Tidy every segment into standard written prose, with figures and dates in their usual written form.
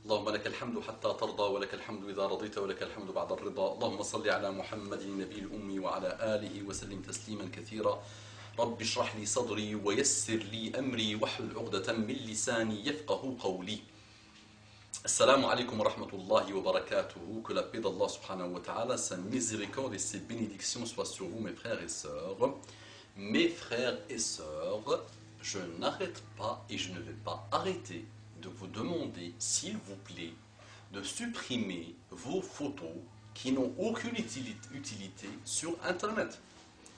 اللهم لك الحمد حتى ترضى ولك الحمد إذا رضيت ولك الحمد بعد الرضا. اللهم صل على محمد النبي الأمي وعلى آله وسلم تسليما كثيرا. رب اشرح لي صدري ويسر لي أمري واحلل عقدة من لساني يفقه قولي. Assalamu alaikum wa rahmatullahi wa barakatuhu. Que la paix d'Allah subhanahu wa ta'ala, sa miséricorde et ses bénédictions soient sur vous, mes frères et sœurs. Mes frères et sœurs, je n'arrête pas et je ne vais pas arrêter de vous demander, s'il vous plaît, de supprimer vos photos qui n'ont aucune utilité sur Internet.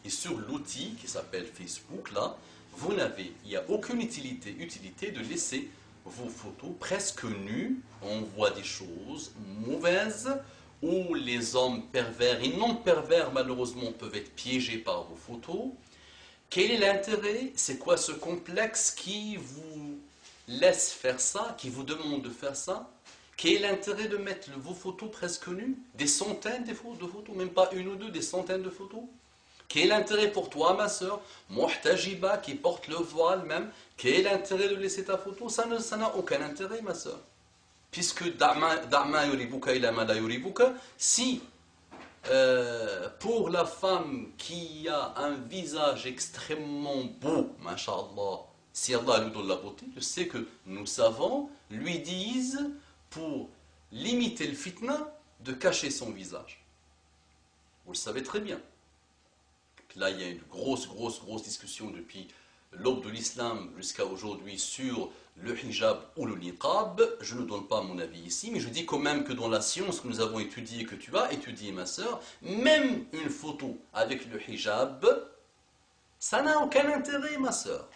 Et sur l'outil qui s'appelle Facebook, là, il n'y a aucune utilité de laisser vos photos presque nues. On voit des choses mauvaises où les hommes pervers et non pervers malheureusement peuvent être piégés par vos photos. Quel est l'intérêt? C'est quoi ce complexe qui vous laisse faire ça, qui vous demande de faire ça? Quel est l'intérêt de mettre vos photos presque nues? Des centaines de photos, même pas une ou deux, des centaines de photos. Quel est l'intérêt pour toi, ma soeur, Muhtajiba, qui porte le voile même? Quel est l'intérêt de laisser ta photo? Ça n'a aucun intérêt, ma soeur. Puisque da'ma yuribuka ila ma la yuribuka, si pour la femme qui a un visage extrêmement beau, masha'Allah, si Allah lui donne la beauté, je sais que nous savons, lui disent, pour limiter le fitna, de cacher son visage. Vous le savez très bien. Là, il y a une grosse discussion depuis l'aube de l'islam jusqu'à aujourd'hui sur le hijab ou le niqab. Je ne donne pas mon avis ici, mais je dis quand même que dans la science que nous avons étudiée, que tu as étudiée, ma sœur, même une photo avec le hijab, ça n'a aucun intérêt, ma sœur.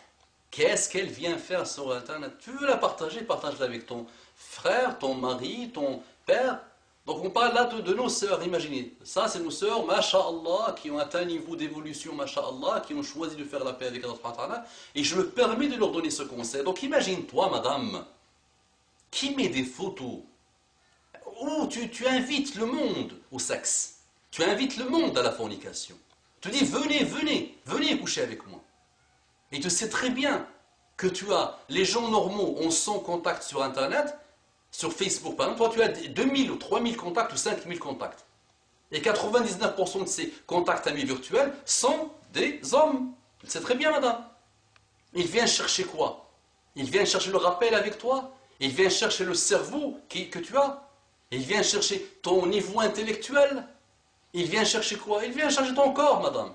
Qu'est-ce qu'elle vient faire sur Internet? Tu veux la partager, partage-la avec ton frère, ton mari, ton père. Donc on parle là de nos sœurs, imaginez. Ça c'est nos sœurs, masha'Allah, qui ont atteint un niveau d'évolution, masha'Allah, qui ont choisi de faire la paix avec Allah. Et je me permets de leur donner ce conseil. Donc imagine-toi, madame, qui met des photos où tu invites le monde au sexe. Tu invites le monde à la fornication. Tu dis, venez coucher avec moi. Et tu sais très bien que tu as, les gens normaux ont 100 contacts sur Internet. Sur Facebook, par exemple, toi tu as 2000 ou 3000 contacts ou 5000 contacts. Et 99% de ces contacts amis virtuels sont des hommes. C'est très bien, madame. Ils viennent chercher quoi? Ils viennent chercher le rappel avec toi. Ils viennent chercher le cerveau que tu as. Ils viennent chercher ton niveau intellectuel. Ils viennent chercher quoi? Ils viennent chercher ton corps, madame.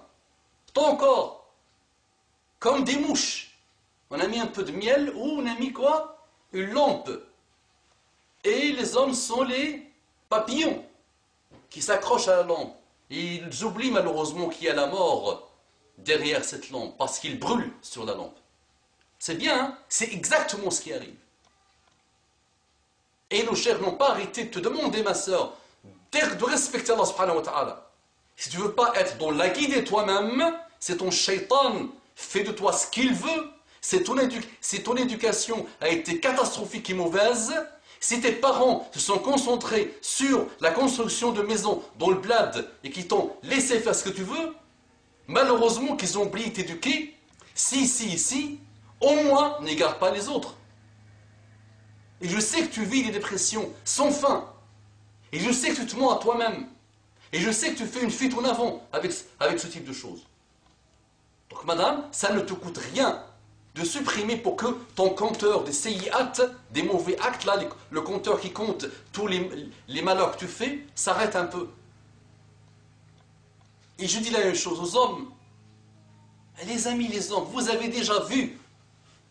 Ton corps. Comme des mouches. On a mis un peu de miel ou on a mis quoi? Une lampe. Et les hommes sont les papillons qui s'accrochent à la lampe. Et ils oublient malheureusement qu'il y a la mort derrière cette lampe parce qu'ils brûlent sur la lampe. C'est bien, hein? C'est exactement ce qui arrive. Et nos chers n'ont pas arrêté de te demander, ma soeur, de respecter Allah subhanahu wa ta'ala. Si tu ne veux pas être dans la guidée toi-même, c'est ton shaitan, fait de toi ce qu'il veut. Si ton éducation a été catastrophique et mauvaise, si tes parents se sont concentrés sur la construction de maisons dans le bled et qu'ils t'ont laissé faire ce que tu veux, malheureusement qu'ils ont oublié de t'éduquer, si, au moins n'égare pas les autres. Et je sais que tu vis des dépressions sans fin. Et je sais que tu te mens à toi-même. Et je sais que tu fais une fuite en avant avec ce type de choses. Donc madame, ça ne te coûte rien de supprimer pour que ton compteur des CIAT, des mauvais actes, là, le compteur qui compte tous les malheurs que tu fais, s'arrête un peu. Et je dis la même chose aux hommes. Les amis, les hommes, vous avez déjà vu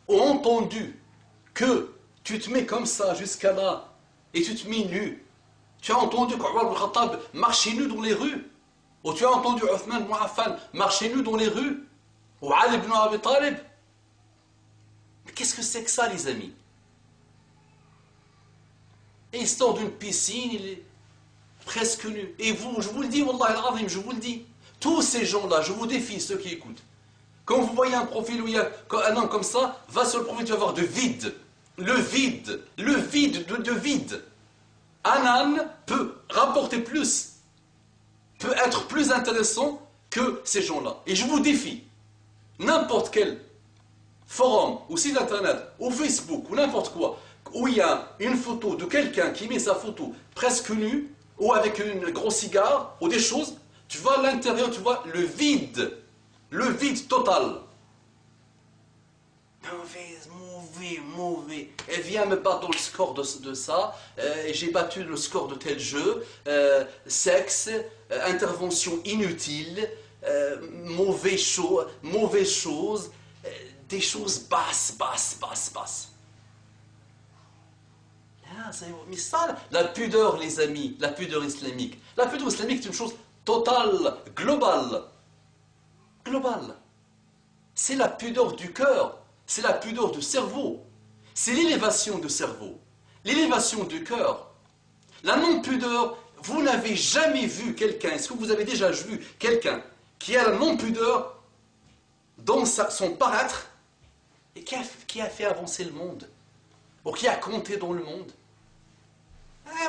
ou entendu que tu te mets comme ça jusqu'à là et tu te mets nu. Tu as entendu qu'Omar ibn Khattab marchait nu dans les rues? Ou tu as entendu Uthman ibn Affan marcher nu dans les rues? Ou Ali ibn Abi Talib? Mais qu'est-ce que c'est que ça, les amis? Et il sort d'une piscine, il est presque nu. Et vous, je vous le dis, Wallah al-Azim, je vous le dis, tous ces gens-là, je vous défie, ceux qui écoutent, quand vous voyez un profil où il y a un homme comme ça, va sur le profil, tu vas voir de vide. Le vide de vide. Un âne peut rapporter plus, peut être plus intéressant que ces gens-là. Et je vous défie, n'importe quel forum, ou site internet, ou Facebook, ou n'importe quoi, où il y a une photo de quelqu'un qui met sa photo presque nue, ou avec un gros cigare, ou des choses, tu vois à l'intérieur, tu vois le vide total. Mauvais. Elle vient me battre dans le score de ça, j'ai battu le score de tel jeu, sexe, intervention inutile, mauvaise chose, des choses basses. Mais ça, la pudeur, les amis, la pudeur islamique. La pudeur islamique, c'est une chose totale, globale. C'est la pudeur du cœur, c'est la pudeur du cerveau, c'est l'élévation du cerveau, l'élévation du cœur. La non-pudeur, vous n'avez jamais vu quelqu'un, est-ce que vous avez déjà vu quelqu'un qui a la non-pudeur dans son paraître et qui a fait avancer le monde, ou qui a compté dans le monde?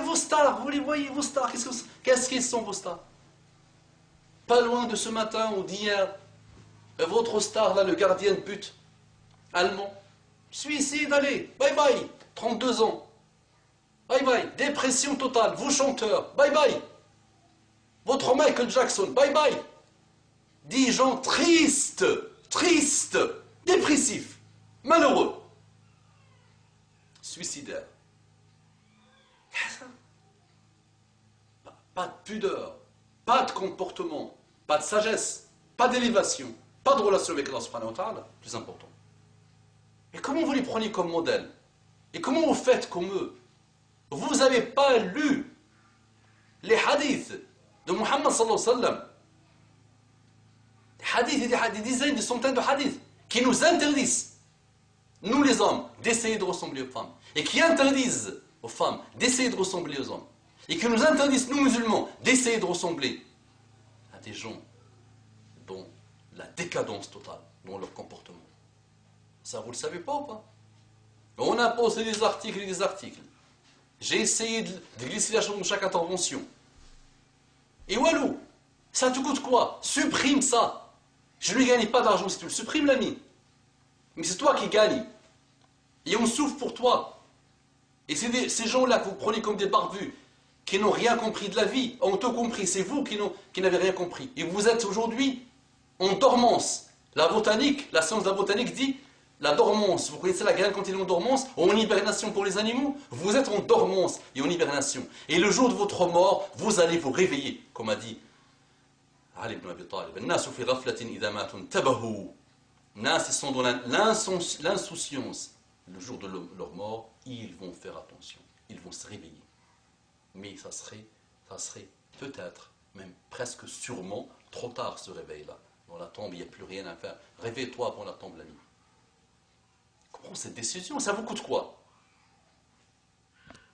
Vos stars, vous les voyez, vos stars, qu'est-ce qu'ils sont vos stars? Pas loin de ce matin ou d'hier, votre star, là, le gardien de but allemand, suicide, allez, bye bye, 32 ans, bye bye, dépression totale, vous chanteurs, bye bye, votre Michael Jackson, bye bye, 10 gens tristes, dépressifs, malheureux, suicidaires. Pas de pudeur, pas de comportement, pas de sagesse, pas d'élévation, pas de relation avec Allah subhanahu wa ta'ala, plus important. Et comment vous les prenez comme modèle? Et comment vous faites comme eux? Vous n'avez pas lu les hadiths de Muhammad sallallahu alayhi wa sallam. Des dizaines, des centaines de hadiths qui nous interdisent, nous les hommes, d'essayer de ressembler aux femmes. Et qui interdisent aux femmes d'essayer de ressembler aux hommes. Et qui nous interdisent, nous musulmans, d'essayer de ressembler à des gens dont la décadence totale dans leur comportement. Ça, vous ne le savez pas ou pas? On a posé des articles et des articles. J'ai essayé de glisser la chose dans chaque intervention. Et walou, ça te coûte quoi? Supprime ça. Je ne gagne pas d'argent si tu le supprimes, l'ami. Mais c'est toi qui gagnes. Et on souffre pour toi. Et c'est ces gens-là que vous prenez comme des barbus, qui n'ont rien compris de la vie, ont tout compris. C'est vous qui n'avez rien compris. Et vous êtes aujourd'hui en dormance. La botanique, la science de la botanique dit la dormance. Vous connaissez la graine quand il est en dormance, en hibernation pour les animaux. Vous êtes en dormance et en hibernation. Et le jour de votre mort, vous allez vous réveiller, comme a dit Ali ibn Abi Talib. Nas fi ghaflatin idha matun tabahu. Nas, ils sont dans l'insouciance. Le jour de leur mort, ils vont faire attention. Ils vont se réveiller. Mais ça serait peut-être, même presque sûrement, trop tard ce réveil-là. Dans la tombe, il n'y a plus rien à faire. Réveille-toi avant la tombe, l'ami. Comment cette décision? Ça vous coûte quoi?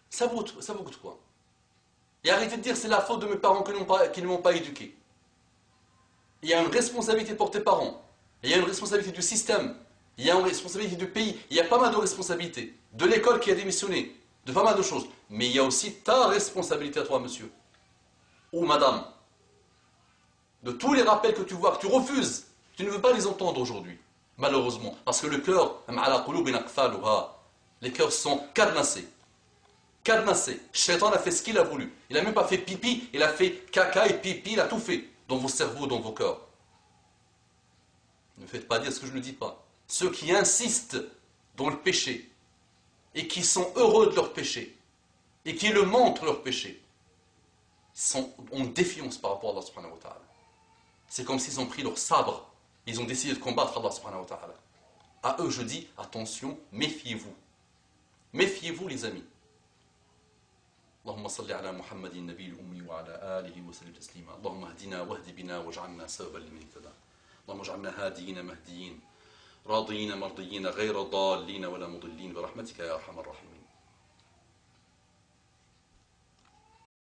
Ça vous coûte quoi? Et arrêtez de dire c'est la faute de mes parents qui ne m'ont pas éduqué. Il y a une responsabilité pour tes parents. Il y a une responsabilité du système. Il y a une responsabilité du pays. Il y a pas mal de responsabilités. De l'école qui a démissionné. De pas mal de choses. Mais il y a aussi ta responsabilité à toi, monsieur. Ou madame. De tous les rappels que tu vois, que tu refuses. Tu ne veux pas les entendre aujourd'hui. Malheureusement. Parce que le cœur, les cœurs sont cadenassés. Shaitan a fait ce qu'il a voulu. Il n'a même pas fait pipi, il a fait caca et pipi, il a tout fait. Dans vos cerveaux, dans vos cœurs. Ne faites pas dire ce que je ne dis pas. Ceux qui insistent dans le péché et qui sont heureux de leur péché et qui le montrent leur péché sont en défiance par rapport à Allah subhanahu wa ta'ala. C'est comme s'ils ont pris leur sabre. Ils ont décidé de combattre Allah subhanahu wa ta'ala. À eux, je dis, attention, méfiez-vous. Méfiez-vous, les amis. اللهم صل على محمد النبي الأمي وعلى آله وسلم تسليما اللهم اهدنا واهد بنا واجعلنا سببا لمن اهتدى اللهم اجعلنا هاديين مهديين راضيين مرضيين غير ضالين ولا مضلين برحمتك يا أرحم الراحمين